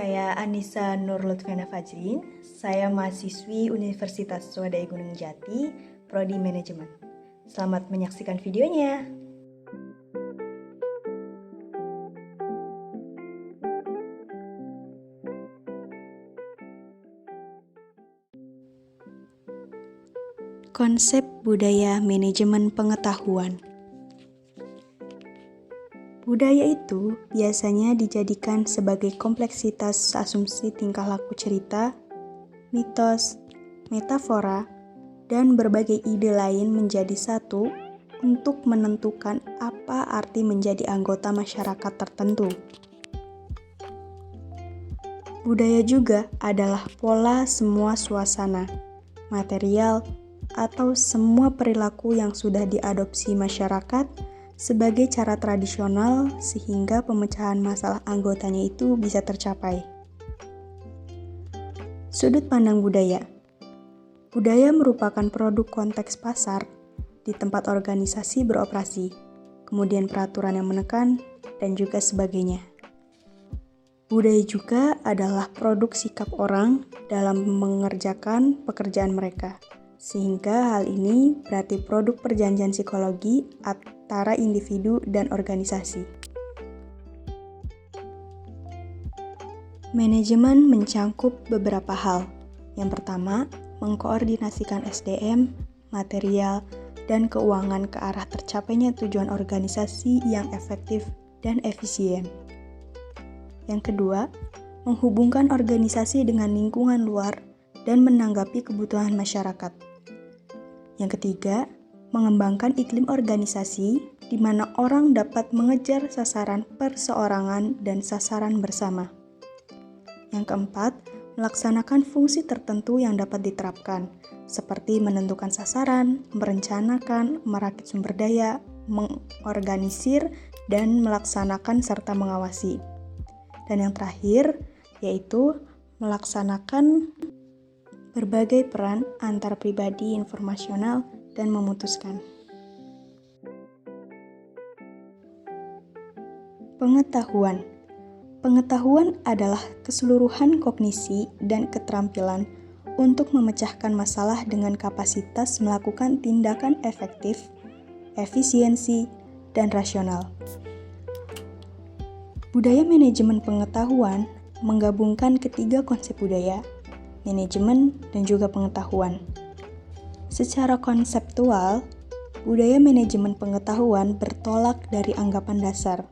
Saya Anissa Nur Lutfiana Fajrin, saya mahasiswi Universitas Swadaya Gunung Jati, Prodi Manajemen. Selamat menyaksikan videonya. Konsep budaya manajemen pengetahuan. Budaya itu biasanya dijadikan sebagai kompleksitas asumsi tingkah laku cerita, mitos, metafora, dan berbagai ide lain menjadi satu untuk menentukan apa arti menjadi anggota masyarakat tertentu. Budaya juga adalah pola semua suasana, material, atau semua perilaku yang sudah diadopsi masyarakat sebagai cara tradisional sehingga pemecahan masalah anggotanya itu bisa tercapai. Sudut pandang budaya. Budaya merupakan produk konteks pasar di tempat organisasi beroperasi, kemudian peraturan yang menekan, dan juga sebagainya. Budaya juga adalah produk sikap orang dalam mengerjakan pekerjaan mereka. Sehingga hal ini berarti produk perjanjian psikologi antara individu dan organisasi. Manajemen mencangkup beberapa hal. Yang pertama, mengkoordinasikan SDM, material, dan keuangan ke arah tercapainya tujuan organisasi yang efektif dan efisien. Yang kedua, menghubungkan organisasi dengan lingkungan luar dan menanggapi kebutuhan masyarakat. Yang ketiga, mengembangkan iklim organisasi di mana orang dapat mengejar sasaran perseorangan dan sasaran bersama. Yang keempat, melaksanakan fungsi tertentu yang dapat diterapkan, seperti menentukan sasaran, merencanakan, merakit sumber daya, mengorganisir, dan melaksanakan serta mengawasi. Dan yang terakhir, yaitu melaksanakan berbagai peran antar pribadi informasional dan memutuskan. Pengetahuan. Pengetahuan adalah keseluruhan kognisi dan keterampilan untuk memecahkan masalah dengan kapasitas melakukan tindakan efektif, efisiensi, dan rasional. Budaya manajemen pengetahuan menggabungkan ketiga konsep budaya, manajemen, dan juga pengetahuan. Secara konseptual, budaya manajemen pengetahuan bertolak dari anggapan dasar.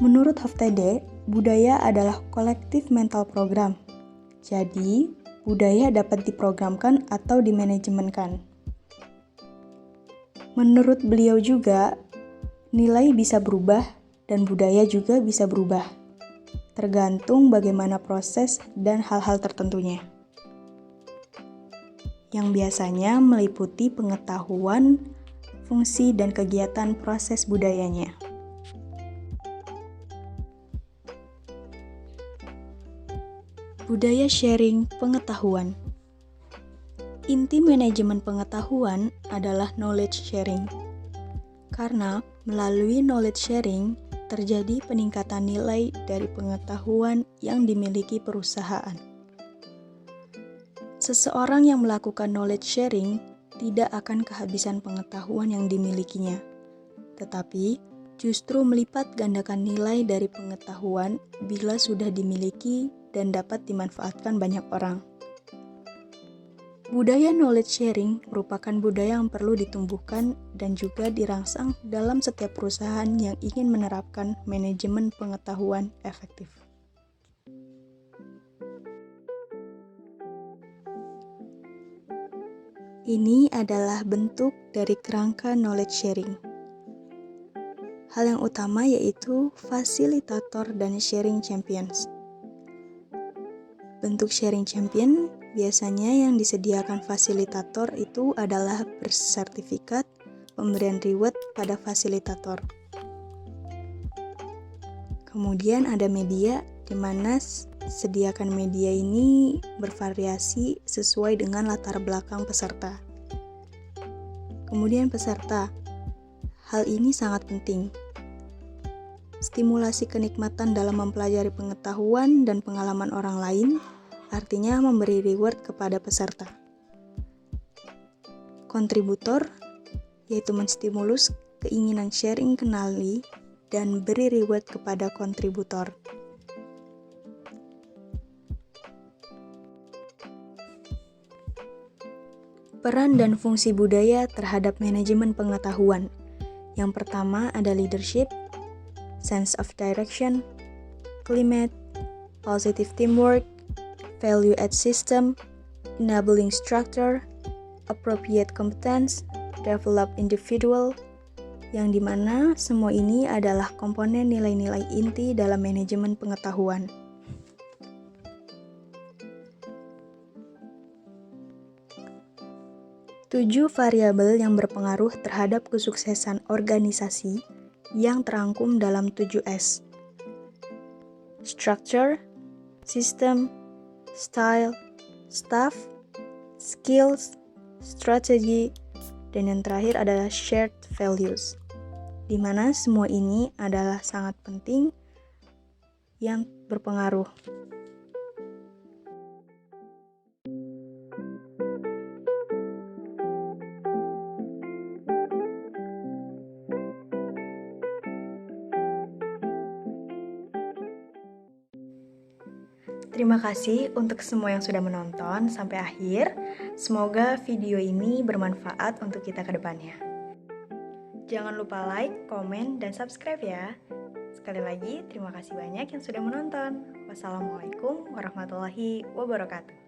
Menurut Hofstede, budaya adalah kolektif mental program. Jadi, budaya dapat diprogramkan atau dimanajemenkan. Menurut beliau juga, nilai bisa berubah dan budaya juga bisa berubah. Tergantung bagaimana proses dan hal-hal tertentunya. Yang biasanya meliputi pengetahuan, fungsi, dan kegiatan proses budayanya. Budaya sharing pengetahuan. Inti manajemen pengetahuan adalah knowledge sharing. Karena melalui knowledge sharing, terjadi peningkatan nilai dari pengetahuan yang dimiliki perusahaan. Seseorang yang melakukan knowledge sharing tidak akan kehabisan pengetahuan yang dimilikinya, tetapi justru melipat gandakan nilai dari pengetahuan bila sudah dimiliki dan dapat dimanfaatkan banyak orang. Budaya knowledge sharing merupakan budaya yang perlu ditumbuhkan dan juga dirangsang dalam setiap perusahaan yang ingin menerapkan manajemen pengetahuan efektif. Ini adalah bentuk dari kerangka knowledge sharing. Hal yang utama yaitu fasilitator dan sharing champions. Bentuk sharing champion biasanya yang disediakan fasilitator itu adalah bersertifikat pemberian reward pada fasilitator. Kemudian ada media, di mana sediakan media ini bervariasi sesuai dengan latar belakang peserta. Kemudian peserta, hal ini sangat penting. Stimulasi kenikmatan dalam mempelajari pengetahuan dan pengalaman orang lain, artinya memberi reward kepada peserta. Kontributor, yaitu menstimulus keinginan sharing kenali dan beri reward kepada kontributor. Peran dan fungsi budaya terhadap manajemen pengetahuan. Yang pertama ada leadership, sense of direction, climate, positive teamwork, value add system, enabling structure, appropriate competence, develop individual, yang dimana semua ini adalah komponen nilai-nilai inti dalam manajemen pengetahuan. Tujuh variabel yang berpengaruh terhadap kesuksesan organisasi yang terangkum dalam 7S. Structure, system, style, staff, skills, strategy, dan yang terakhir adalah shared values, di mana semua ini adalah sangat penting yang berpengaruh. Terima kasih untuk semua yang sudah menonton sampai akhir. Semoga video ini bermanfaat untuk kita ke depannya. Jangan lupa like, komen, dan subscribe ya. Sekali lagi, terima kasih banyak yang sudah menonton. Wassalamualaikum warahmatullahi wabarakatuh.